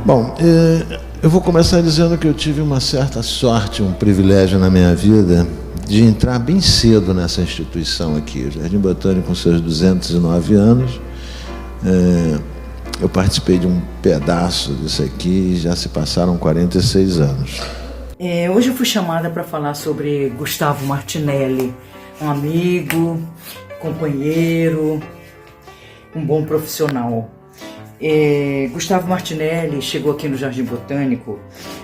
Bom, eu vou começar dizendo que eu tive uma certa sorte, um privilégio na minha vida de entrar bem cedo nessa instituição aqui. O Jardim Botânico, com seus 209 anos, eu participei de um pedaço disso aqui e já se passaram 46 anos. Hoje eu fui chamada para falar sobre Gustavo Martinelli, um amigo, companheiro, um bom profissional. Gustavo Martinelli chegou aqui no Jardim Botânico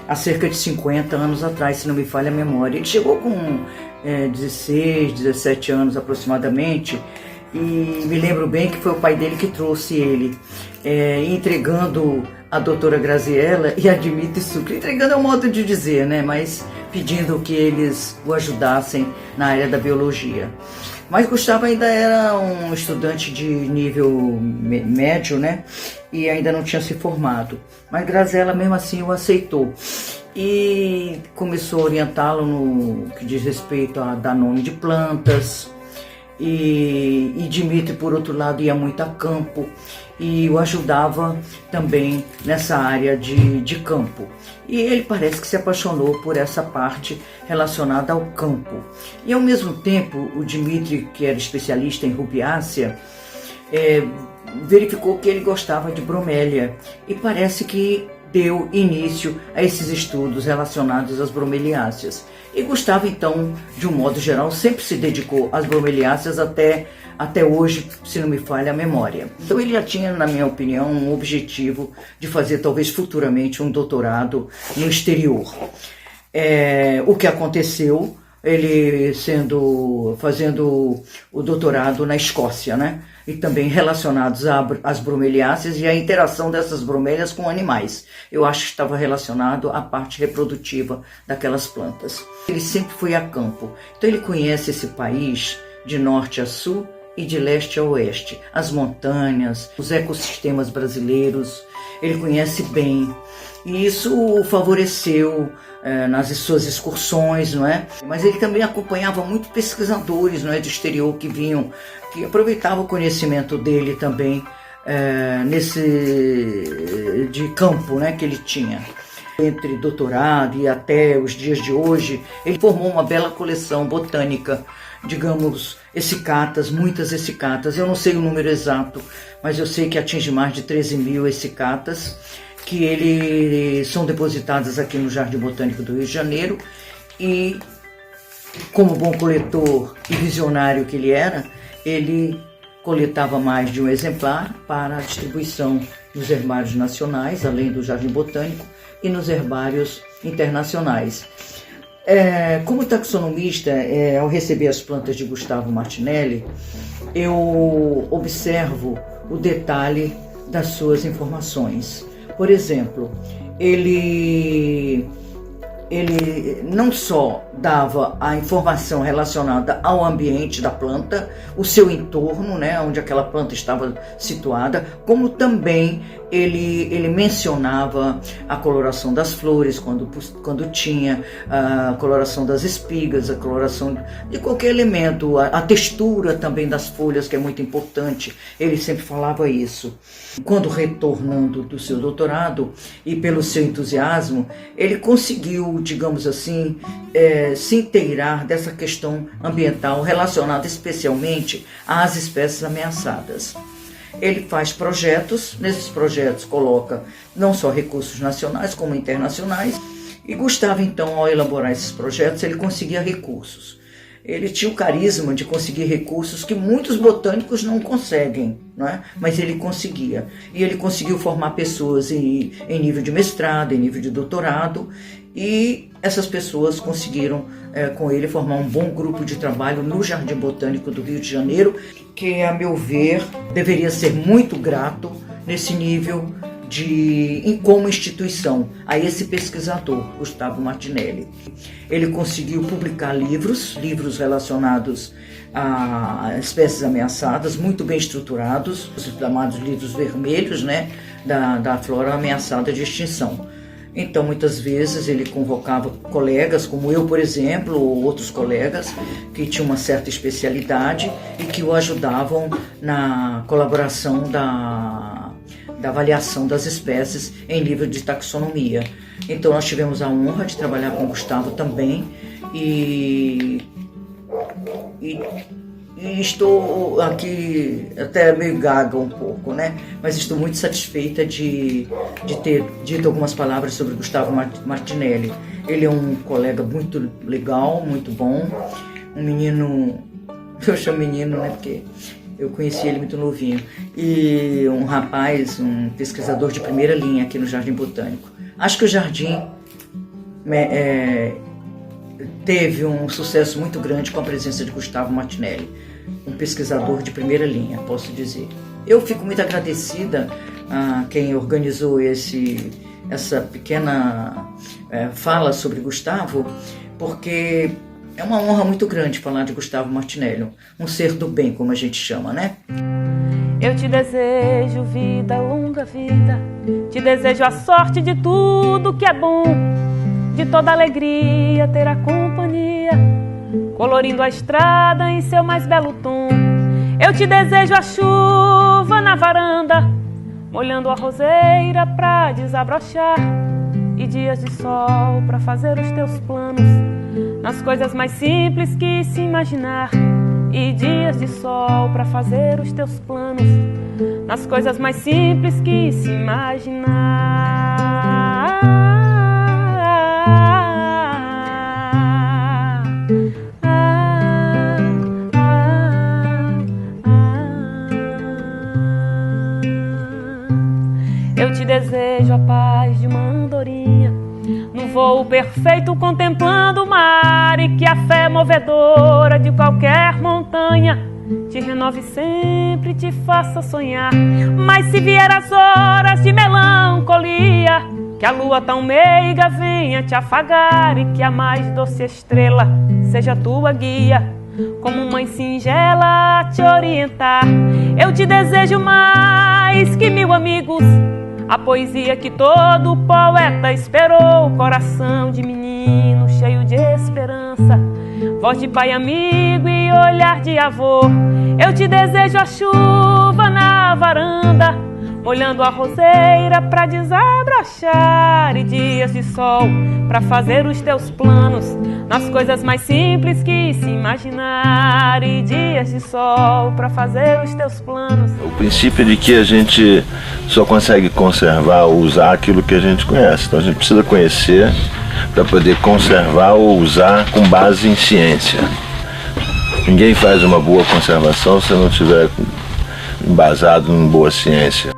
há cerca de 50 anos atrás, se não me falha a memória. Ele chegou com 16, 17 anos aproximadamente, e me lembro bem que foi o pai dele que trouxe ele, entregando a doutora Graziella e a Dimitri Sucre. Entregando é um modo de dizer, né? Mas pedindo que eles o ajudassem na área da biologia. Mas Gustavo ainda era um estudante de nível médio, né? E ainda não tinha se formado. Mas Graziella mesmo assim o aceitou. E começou a orientá-lo no que diz respeito a dar nome de plantas. E Dimitri, por outro lado, ia muito a campo e o ajudava também nessa área de campo. E ele parece que se apaixonou por essa parte relacionada ao campo. E ao mesmo tempo, o Dimitri, que era especialista em rubiácea, verificou que ele gostava de bromélia e parece que deu início a esses estudos relacionados às bromeliáceas. E Gustavo, então, de um modo geral, sempre se dedicou às bromeliáceas até hoje, se não me falha a memória. Então ele já tinha, na minha opinião, um objetivo de fazer talvez futuramente um doutorado no exterior. O que aconteceu, ele fazendo o doutorado na Escócia, né? E também relacionados às bromeliáceas e à interação dessas bromélias com animais. Eu acho que estava relacionado à parte reprodutiva daquelas plantas. Ele sempre foi a campo, então ele conhece esse país de norte a sul e de leste a oeste, as montanhas, os ecossistemas brasileiros, ele conhece bem. E isso o favoreceu nas suas excursões, não é? Mas ele também acompanhava muito pesquisadores, não é, do exterior que aproveitavam o conhecimento dele também de campo, né, que ele tinha. Entre doutorado e até os dias de hoje, ele formou uma bela coleção botânica, digamos, essicatas, muitas essicatas. Eu não sei o número exato, mas eu sei que atinge mais de 13.000 essicatas, que são depositadas aqui no Jardim Botânico do Rio de Janeiro. E, como bom coletor e visionário que ele era, ele coletava mais de um exemplar para a distribuição nos herbários nacionais, além do Jardim Botânico, e nos herbários internacionais. Como taxonomista, ao receber as plantas de Gustavo Martinelli, eu observo o detalhe das suas informações. Por exemplo, ele não só dava a informação relacionada ao ambiente da planta, o seu entorno, né, onde aquela planta estava situada, como também ele mencionava a coloração das flores, quando tinha a coloração das espigas, a coloração de qualquer elemento, a textura também das folhas, que é muito importante, ele sempre falava isso. Quando retornando do seu doutorado e pelo seu entusiasmo, ele conseguiu, digamos assim, se inteirar dessa questão ambiental relacionada especialmente às espécies ameaçadas. Ele faz projetos, nesses projetos coloca não só recursos nacionais como internacionais, e Gustavo, então, ao elaborar esses projetos, ele conseguia recursos. Ele tinha o carisma de conseguir recursos que muitos botânicos não conseguem, não é? Mas ele conseguia. E ele conseguiu formar pessoas em nível de mestrado, em nível de doutorado, e essas pessoas conseguiram, com ele, formar um bom grupo de trabalho no Jardim Botânico do Rio de Janeiro, que, a meu ver, deveria ser muito grato nesse nível como instituição a esse pesquisador, Gustavo Martinelli. Ele conseguiu publicar livros relacionados a espécies ameaçadas, muito bem estruturados, os chamados livros vermelhos, né, da flora ameaçada de extinção. Então, muitas vezes, ele convocava colegas, como eu, por exemplo, ou outros colegas, que tinham uma certa especialidade e que o ajudavam na colaboração da avaliação das espécies em livro de taxonomia. Então nós tivemos a honra de trabalhar com o Gustavo também e estou aqui até meio gaga um pouco, né? Mas estou muito satisfeita de ter dito algumas palavras sobre Gustavo Martinelli. Ele é um colega muito legal, muito bom, um menino, eu chamo menino, né? Porque eu conheci ele muito novinho, e um rapaz, um pesquisador de primeira linha aqui no Jardim Botânico. Acho que o Jardim teve um sucesso muito grande com a presença de Gustavo Martinelli, um pesquisador de primeira linha, posso dizer. Eu fico muito agradecida a quem organizou essa pequena fala sobre Gustavo, porque é uma honra muito grande falar de Gustavo Martinelli, um ser do bem, como a gente chama, né? Eu te desejo vida, longa vida, te desejo a sorte de tudo que é bom, de toda alegria ter a companhia, colorindo a estrada em seu mais belo tom. Eu te desejo a chuva na varanda, molhando a roseira pra desabrochar, e dias de sol pra fazer os teus planos, nas coisas mais simples que se imaginar. E dias de sol pra fazer os teus planos, nas coisas mais simples que se imaginar. Eu te desejo a paz de uma andorinha, no voo perfeito contemplando o mar, e que a fé movedora de qualquer montanha te renove sempre e te faça sonhar. Mas se vier as horas de melancolia, que a lua tão meiga venha te afagar, e que a mais doce estrela seja tua guia, como mãe singela a te orientar. Eu te desejo mais que 1000 amigos, a poesia que todo poeta esperou, coração de menino cheio de esperança, voz de pai amigo e olhar de avô. Eu te desejo a chuva na varanda, molhando a roseira pra desabrochar, e dias de sol pra fazer os teus planos, nas coisas mais simples que se imaginar. E dias de sol pra fazer os teus planos. O princípio é de que a gente só consegue conservar ou usar aquilo que a gente conhece. Então a gente precisa conhecer para poder conservar ou usar com base em ciência. Ninguém faz uma boa conservação se não estiver embasado em boa ciência.